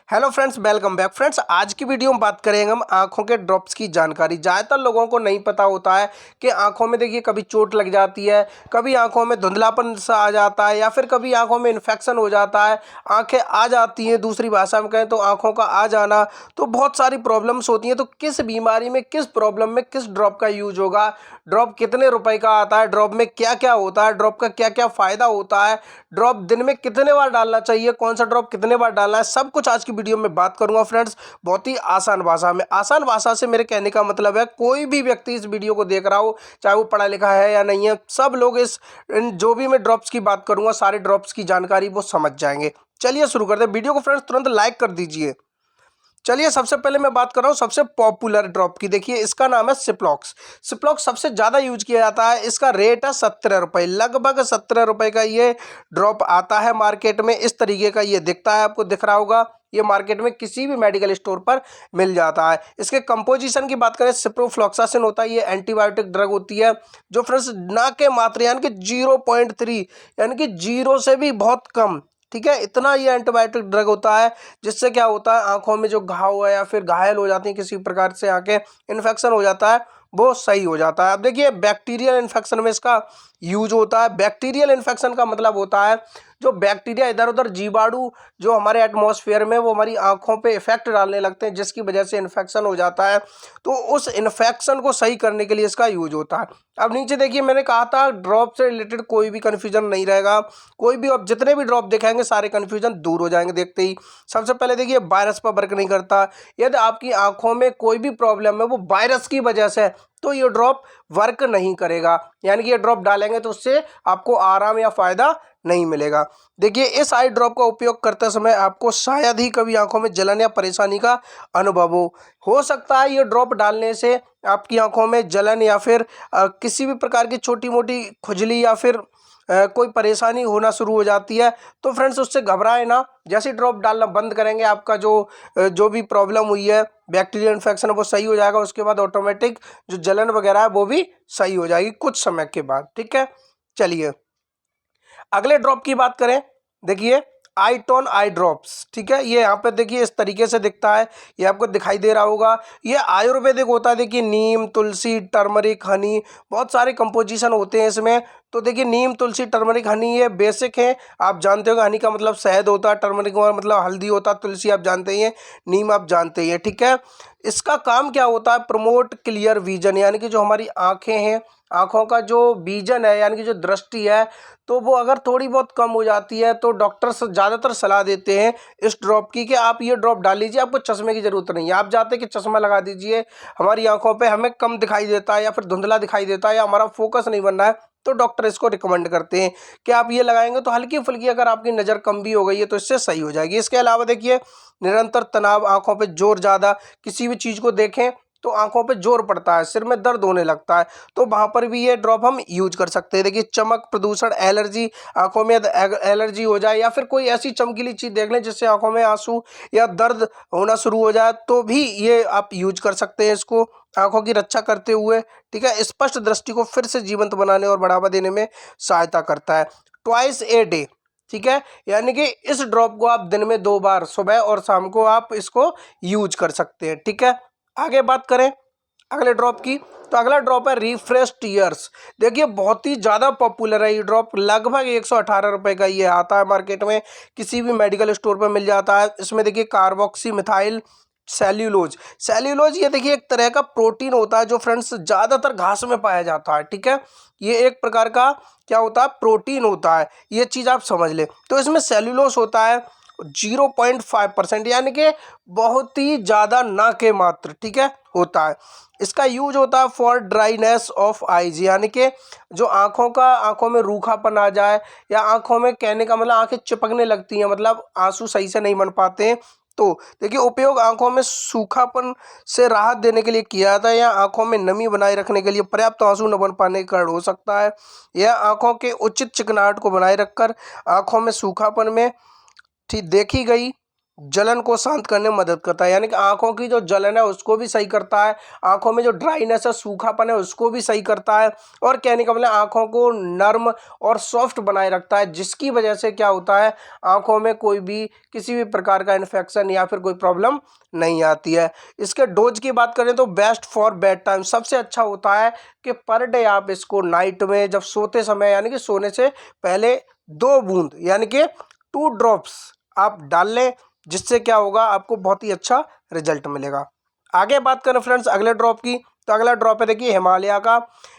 Hello friends, welcome back. Friends, आज की video में बात करेंगे हम आंखों के ड्रॉप्स की जानकारी। ज़्यादातर लोगों को नहीं पता होता है कि आंखों में देखिए कभी चोट लग जाती है, कभी आंखों में धुंधलापन सा आ जाता है या फिर कभी आंखों में इन्फेक्शन हो जाता है, आंखें आ जाती हैं। दूसरी भाषा में कहें तो आंखों का आ जाना। तो बहुत सारी प्रॉब्लम्स होती हैं। तो किस बीमारी में, किस प्रॉब्लम में किस ड्रॉप का यूज होगा, ड्रॉप कितने रुपए का आता है, ड्रॉप में क्या क्या होता है, ड्रॉप का क्या क्या फ़ायदा होता है, ड्रॉप दिन में कितने बार डालना चाहिए, कौन सा ड्रॉप कितने बार डालना है, सब कुछ आज की वीडियो में बात करूंगा फ्रेंड्स। बहुत ही आसान भाषा में। आसान भाषा से मेरे कहने का मतलब है कोई भी व्यक्ति इस वीडियो को देख रहा हो, चाहे वो पढ़ा लिखा है या नहीं है, सब लोग जो भी मैं ड्रॉप्स की बात करूंगा, सारे ड्रॉप्स की जानकारी वो समझ जाएंगे। चलिए शुरू करते हैं वीडियो को। फ्रेंड्स, तुरंत लाइक कर दीजिए। चलिए, सबसे पहले मैं बात कर रहा हूँ सबसे पॉपुलर ड्रॉप की। देखिए, इसका नाम है सिप्लॉक्स। सिप्लॉक्स सबसे ज़्यादा यूज किया जाता है। इसका रेट है 17 रुपये, लगभग 17 रुपये का ये ड्रॉप आता है मार्केट में। इस तरीके का ये दिखता है, आपको दिख रहा होगा। ये मार्केट में किसी भी मेडिकल स्टोर पर मिल जाता है। इसके कंपोजिशन की बात करें, सिप्रोफ्लॉक्सासिन होता है। ये एंटीबायोटिक ड्रग होती है जो फ्रेंड्स ना के मात्र यानी कि 0.3 यानी कि जीरो से भी बहुत कम, ठीक है, इतना ये एंटीबायोटिक ड्रग होता है। जिससे क्या होता है, आंखों में जो घाव है या फिर घायल हो जाती हैं, किसी प्रकार से आंखें इन्फेक्शन हो जाता है, वो सही हो जाता है। अब देखिए, बैक्टीरियल इन्फेक्शन में इसका यूज होता है। बैक्टीरियल इन्फेक्शन का मतलब होता है जो बैक्टीरिया इधर उधर, जीवाणु जो हमारे एटमॉस्फेयर में वो हमारी आंखों पे इफेक्ट डालने लगते हैं, जिसकी वजह से इन्फेक्शन हो जाता है। तो उस इन्फेक्शन को सही करने के लिए इसका यूज होता है। अब नीचे देखिए, मैंने कहा था ड्रॉप से रिलेटेड कोई भी कन्फ्यूजन नहीं रहेगा। कोई भी, अब जितने भी ड्रॉप दिखाएंगे सारे कन्फ्यूजन दूर हो जाएंगे देखते ही। सबसे पहले देखिए, वायरस पर वर्क नहीं करता। यदि आपकी आंखों में कोई भी प्रॉब्लम है वो वायरस की वजह से है, तो ये ड्रॉप वर्क नहीं करेगा। यानी कि ये ड्रॉप डालेंगे तो उससे आपको आराम या फायदा नहीं मिलेगा। देखिए, इस आई ड्रॉप का उपयोग करते समय आपको शायद ही कभी आंखों में जलन या परेशानी का अनुभव हो सकता है ये ड्रॉप डालने से आपकी आंखों में जलन या फिर किसी भी प्रकार की छोटी मोटी खुजली या फिर कोई परेशानी होना शुरू हो जाती है। तो फ्रेंड्स, उससे घबराए ना। जैसे ड्रॉप डालना बंद करेंगे, आपका जो भी प्रॉब्लम हुई है, बैक्टीरियल इन्फेक्शन, वो सही हो जाएगा। उसके बाद ऑटोमेटिक जो जलन वगैरह है वो भी सही हो जाएगी कुछ समय के बाद, ठीक है। चलिए, अगले ड्रॉप की बात करें। देखिए, आईटोन आई ड्रॉप्स, ठीक है। ये यहाँ पे देखिए इस तरीके से दिखता है, ये आपको दिखाई दे रहा होगा। ये आयुर्वेदिक होता है। देखिए, नीम, तुलसी, टर्मरिक, हनी, बहुत सारे कंपोजिशन होते हैं इसमें। तो देखिए, नीम, तुलसी, टर्मरिक, हनी ये बेसिक है। आप जानते हो, हनी का मतलब शहद होता है, टर्मरिक का मतलब हल्दी होता है, तुलसी आप जानते ही हैं, नीम आप जानते ही हैं, ठीक है। इसका काम क्या होता है, प्रमोट क्लियर विजन, यानी कि जो हमारी आंखें हैं, आंखों का जो विजन है यानी कि जो दृष्टि है, तो वो अगर थोड़ी बहुत कम हो जाती है तो डॉक्टर्स ज़्यादातर सलाह देते हैं इस ड्रॉप की कि आप ये ड्रॉप डाल लीजिए। आपको चश्मे की ज़रूरत नहीं है। आप चाहते हैं कि चश्मा लगा दीजिए, हमारी आंखों पे हमें कम दिखाई देता है या फिर धुंधला दिखाई देता है या हमारा फोकस नहीं बन रहा है, तो डॉक्टर इसको रिकमेंड करते हैं कि आप ये लगाएंगे तो हल्की फुल्की अगर आपकी नज़र कम भी हो गई है तो इससे सही हो जाएगी। इसके अलावा देखिए, निरंतर तनाव, आंखों पे जोर ज़्यादा, किसी भी चीज़ को देखें तो आंखों पे जोर पड़ता है, सिर में दर्द होने लगता है, तो वहाँ पर भी ये ड्रॉप हम यूज कर सकते हैं। देखिए, चमक, प्रदूषण, एलर्जी, आंखों में एलर्जी हो जाए या फिर कोई ऐसी चमकीली चीज़ देख लें जिससे आंखों में आंसू या दर्द होना शुरू हो जाए, तो भी ये आप यूज कर सकते हैं इसको आंखों की रक्षा करते हुए, ठीक है। स्पष्ट दृष्टि को फिर से जीवंत बनाने और बढ़ावा देने में सहायता करता है। ट्वाइस ए डे, ठीक है, यानी कि इस ड्रॉप को आप दिन में 2 बार, सुबह और शाम को आप इसको यूज कर सकते हैं, ठीक है। आगे बात करें अगले ड्रॉप की, तो अगला ड्रॉप है रिफ्रेश टीयर्स। देखिए, बहुत ही ज़्यादा पॉपुलर है ये ड्रॉप। लगभग 118 रुपये का ये आता है मार्केट में, किसी भी मेडिकल स्टोर पर मिल जाता है। इसमें देखिए, कार्बोक्सी मिथाइल सेल्यूलोज, सेल्यूलोज ये देखिए एक तरह का प्रोटीन होता है जो फ्रेंड्स ज़्यादातर घास में पाया जाता है, ठीक है। ये एक प्रकार का क्या होता है, प्रोटीन होता है, ये चीज़ आप समझ लें। तो इसमें सेल्यूलोज होता है 0.5%, यानी कि बहुत ही ज़्यादा ना के मात्र, ठीक है, होता है। इसका यूज होता है फॉर ड्राइनेस ऑफ आईज, यानी कि जो आंखों में रूखापन आ जाए या आंखों में, कहने का मतलब आंखें चिपकने लगती हैं, मतलब आंसू सही से नहीं बन पाते हैं। तो देखिए, उपयोग आंखों में सूखापन से राहत देने के लिए किया जाता है या आंखों में नमी बनाए रखने के लिए, पर्याप्त आंसू न बन पाने के कारण हो सकता है, या आंखों के उचित चिकनाहट को बनाए रखकर आंखों में सूखापन में ठीक देखी गई जलन को शांत करने में मदद करता है, यानी कि आंखों की जो जलन है उसको भी सही करता है, आंखों में जो ड्राइनेस है, सूखापन है, उसको भी सही करता है, और कहने का मतलब आंखों को नर्म और सॉफ्ट बनाए रखता है, जिसकी वजह से क्या होता है, आंखों में कोई भी किसी भी प्रकार का इन्फेक्शन या फिर कोई प्रॉब्लम नहीं आती है। इसके डोज की बात करें तो बेस्ट फॉर बेड टाइम, सबसे अच्छा होता है कि पर डे आप इसको नाइट में जब सोते समय यानी कि सोने से पहले 2 बूंद यानी कि 2 ड्रॉप्स आप डाल लें, जिससे क्या होगा, आपको बहुत ही अच्छा रिजल्ट मिलेगा। आगे बात करें फ्रेंड्स अगले ड्रॉप की, तो अगला ड्रॉप है देखिए हिमालय का।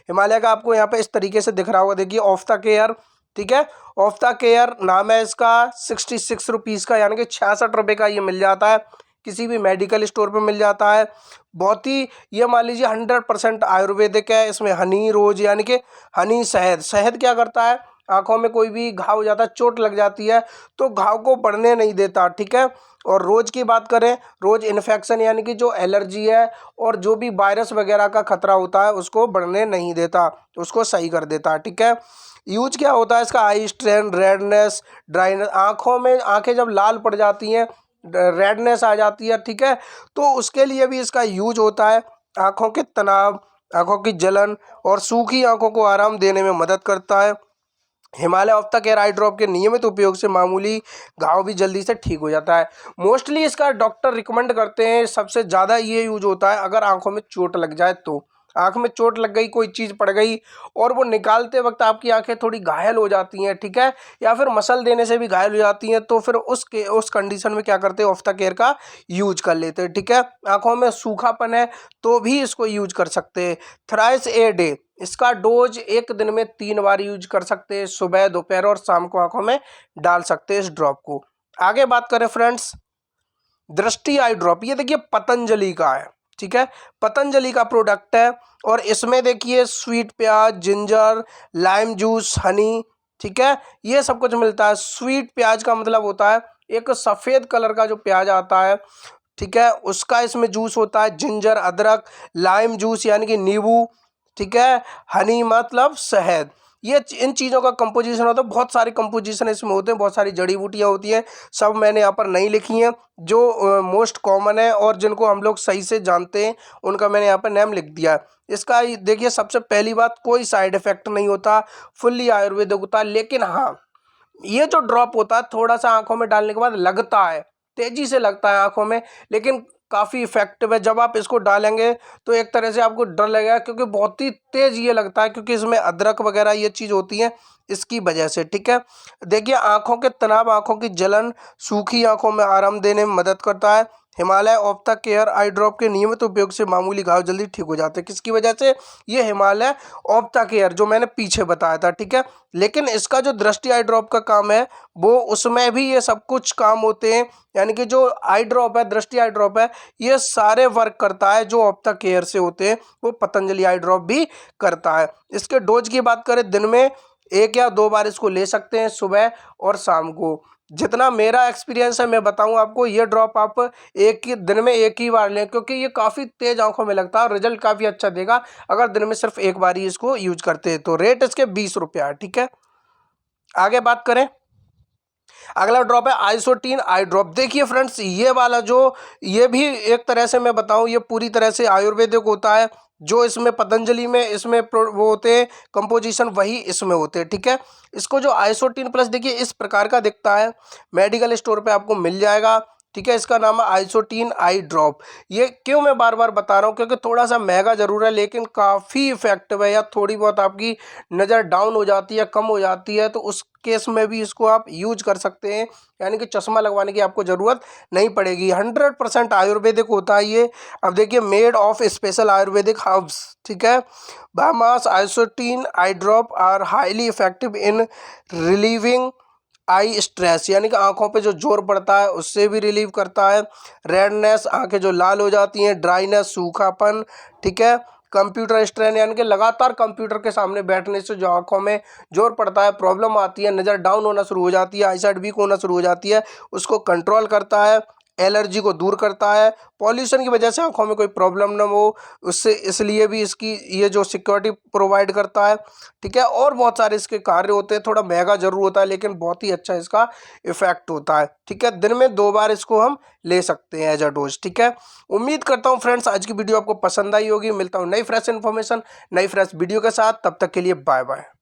हिमालय का आपको यहाँ पे इस तरीके से दिख रहा होगा, देखिए ऑफ द केयर, ठीक है, ऑफ द केयर नाम है इसका। 66 रुपीज़ का यानी कि 66 रुपये का ये मिल जाता है, किसी भी मेडिकल स्टोर पे मिल जाता है। बहुत ही ये मान लीजिए 100% आयुर्वेदिक है। इसमें हनी रोज यानी कि हनी शहद, शहद क्या करता है, आंखों में कोई भी घाव हो जाता है, चोट लग जाती है तो घाव को बढ़ने नहीं देता, ठीक है। और रोज की बात करें, रोज इन्फेक्शन यानी कि जो एलर्जी है और जो भी वायरस वगैरह का खतरा होता है उसको बढ़ने नहीं देता, उसको सही कर देता है, ठीक है। यूज क्या होता है इसका, आई स्ट्रेन, रेडनेस, ड्राइनेस, आंखों में आंखें जब लाल पड़ जाती हैं, रेडनेस आ जाती है, ठीक है, तो उसके लिए भी इसका यूज होता है। आंखों के तनाव, आंखों की जलन और सूखी आंखों को आराम देने में मदद करता है। Himalaya of the care I drop के नियमित उपयोग से मामूली घाव भी जल्दी से ठीक हो जाता है। मोस्टली इसका डॉक्टर रिकमेंड करते हैं, सबसे ज़्यादा ये यूज होता है अगर आंखों में चोट लग जाए तो। आंख में चोट लग गई, कोई चीज़ पड़ गई और वो निकालते वक्त आपकी आंखें थोड़ी घायल हो जाती हैं, ठीक है, या फिर मसल देने से भी घायल हो जाती हैं, तो फिर उस कंडीशन में क्या करते हैं, ऑफ द केयर का यूज कर लेते हैं, ठीक है। आंखों में सूखापन है तो भी इसको यूज कर सकते हैं। थ्राइस ए डे, इसका डोज एक दिन में 3 बार यूज कर सकते हैं, सुबह, दोपहर और शाम को आंखों में डाल सकते हैं इस ड्रॉप को। आगे बात करें फ्रेंड्स दृष्टि आई ड्रॉप, ये देखिए पतंजलि का है, ठीक है, पतंजलि का प्रोडक्ट है। और इसमें देखिए स्वीट प्याज, जिंजर, लाइम जूस, हनी, ठीक है, ये सब कुछ मिलता है। स्वीट प्याज का मतलब होता है एक सफ़ेद कलर का जो प्याज आता है, ठीक है, उसका इसमें जूस होता है। जिंजर अदरक, लाइम जूस यानी कि नींबू, ठीक है, हनी मतलब शहद, ये इन चीज़ों का कंपोजिशन होता है। बहुत सारे कंपोजिशन इसमें होते हैं, बहुत सारी जड़ी बूटियाँ होती हैं, सब मैंने यहाँ पर नहीं लिखी हैं, जो मोस्ट कॉमन है और जिनको हम लोग सही से जानते हैं उनका मैंने यहाँ पर नेम लिख दिया है। इसका देखिए सबसे पहली बात, कोई साइड इफेक्ट नहीं होता, फुल्ली आयुर्वेदिक होता है। लेकिन हाँ, ये जो ड्रॉप होता है थोड़ा सा आंखों में डालने के बाद लगता है, तेजी से लगता है आंखों में, लेकिन काफ़ी इफेक्टिव है। जब आप इसको डालेंगे तो एक तरह से आपको डर लगेगा, क्योंकि बहुत ही तेज ये लगता है, क्योंकि इसमें अदरक वगैरह ये चीज़ होती है इसकी वजह से, ठीक है। देखिए आंखों के तनाव, आंखों की जलन, सूखी आंखों में आराम देने में मदद करता है। Himalaya of the care I drop के नियमित उपयोग से मामूली घाव जल्दी ठीक हो जाते हैं। किसकी वजह से, ये हिमालय ऑफ द केयर जो मैंने पीछे बताया था, ठीक है। लेकिन इसका जो दृष्टि आई ड्रॉप का काम है वो, उसमें भी ये सब कुछ काम होते हैं, यानी कि जो आई ड्रॉप है, दृष्टि आई ड्रॉप है, ये सारे वर्क करता है जो ऑफ द केयर से होते हैं, वो पतंजलि आई ड्रॉप भी करता है। इसके डोज की बात करें, दिन में 1 या 2 बार इसको ले सकते हैं, सुबह और शाम को। जितना मेरा एक्सपीरियंस है मैं बताऊं आपको, ये ड्रॉप आप एक ही दिन में 1 ही बार लें, क्योंकि ये काफ़ी तेज़ आंखों में लगता है और रिजल्ट काफ़ी अच्छा देगा अगर दिन में सिर्फ 1 बार ही इसको यूज करते हैं तो। रेट इसके 20 रुपये है, ठीक है। आगे बात करें, अगला ड्रॉप है आइसोटीन आई ड्रॉप। देखिए फ्रेंड्स, ये वाला जो, ये भी एक तरह से मैं बताऊं, ये पूरी तरह से आयुर्वेदिक होता है। जो इसमें पतंजलि में इसमें वो होते हैं कंपोजिशन, वही इसमें होते हैं, ठीक है। इसको जो आइसोटीन प्लस, देखिए इस प्रकार का दिखता है, मेडिकल स्टोर पे आपको मिल जाएगा, ठीक है। इसका नाम है आइसोटीन आई ड्रॉप। ये क्यों मैं बार बार बता रहा हूँ, क्योंकि थोड़ा सा महंगा ज़रूर है लेकिन काफ़ी इफेक्टिव है। या थोड़ी बहुत आपकी नज़र डाउन हो जाती है, कम हो जाती है, तो उस केस में भी इसको आप यूज कर सकते हैं, यानी कि चश्मा लगवाने की आपको ज़रूरत नहीं पड़ेगी। 100% आयुर्वेदिक होता है ये। अब देखिए, made of special Ayurvedic herbs, ठीक है। बामास Isotine eye drop are highly effective in relieving eye stress, यानी कि आंखों पे जो जोर पड़ता है उससे भी रिलीव करता है। रेडनेस, आंखें जो लाल हो जाती हैं, ड्राइनेस, सूखापन, ठीक है। कंप्यूटर स्ट्रेन, यानी कि लगातार कंप्यूटर के सामने बैठने से जो आंखों में जोर पड़ता है, प्रॉब्लम आती है, नज़र डाउन होना शुरू हो जाती है, आईसाइट वीक होना शुरू हो जाती है, उसको कंट्रोल करता है। एलर्जी को दूर करता है, पॉल्यूशन की वजह से आंखों में कोई प्रॉब्लम ना हो उससे, इसलिए भी इसकी ये जो सिक्योरिटी प्रोवाइड करता है। ठीक है, और बहुत सारे इसके कार्य होते हैं, थोड़ा महंगा जरूर होता है लेकिन बहुत ही अच्छा इसका इफेक्ट होता है। ठीक है, दिन में 2 बार इसको हम ले सकते हैं एज अ डोज। ठीक है, उम्मीद करता हूँ फ्रेंड्स आज की वीडियो आपको पसंद आई होगी। मिलता हूँ नई फ्रेश इन्फॉर्मेशन, नई फ्रेश वीडियो के साथ, तब तक के लिए बाय बाय।